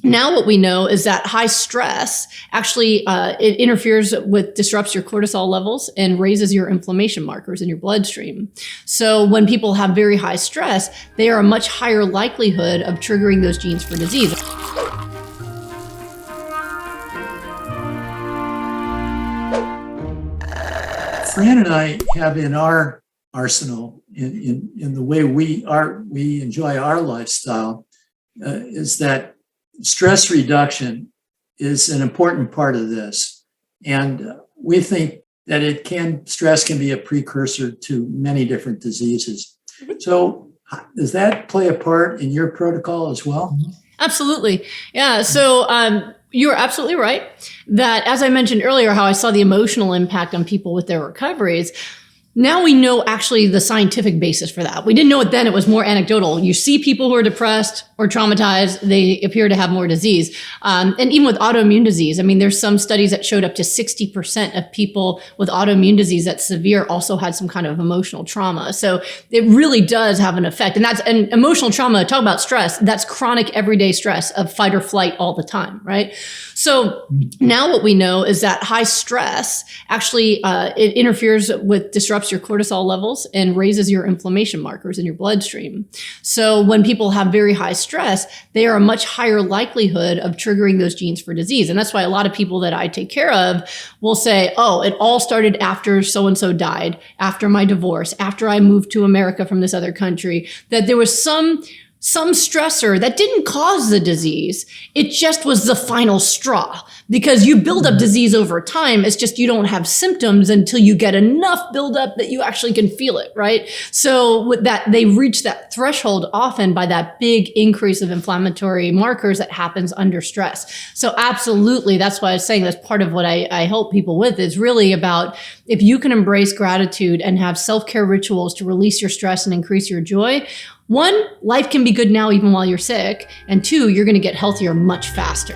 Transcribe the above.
Now what we know is that high stress actually it interferes with, disrupts your cortisol levels and raises your inflammation markers in your bloodstream. So when people have very high stress, they are a much higher likelihood of triggering those genes for disease. Fran and I have in our arsenal, in the way we enjoy our lifestyle, is that stress reduction is an important part of this. And we think that stress can be a precursor to many different diseases. So does that play a part in your protocol as well? Absolutely. Yeah. So you're absolutely right that, as I mentioned earlier, how I saw the emotional impact on people with their recoveries. Now we know actually the scientific basis for that. We didn't know it then. It was more anecdotal. You see people who are depressed or traumatized, they appear to have more disease. And even with autoimmune disease, I mean, there's some studies that showed up to 60% of people with autoimmune disease that's severe also had some kind of emotional trauma. So it really does have an effect. And emotional trauma, talk about stress, that's chronic everyday stress of fight or flight all the time, right? So now what we know is that high stress actually it interferes with, disrupts your cortisol levels and raises your inflammation markers in your bloodstream. So when people have very high stress, they are a much higher likelihood of triggering those genes for disease. And that's why a lot of people that I take care of will say, oh, it all started after so-and-so died, after my divorce, after I moved to America from this other country, that there was some stressor that didn't cause the disease. It just was the final straw, because you build up disease over time. It's just you don't have symptoms until you get enough buildup that you actually can feel it, right? So with that, they reach that threshold often by that big increase of inflammatory markers that happens under stress. So absolutely, that's why I was saying that's part of what I help people with, is really about if you can embrace gratitude and have self-care rituals to release your stress and increase your joy. One, life can be good now even while you're sick. And two, you're going to get healthier much faster.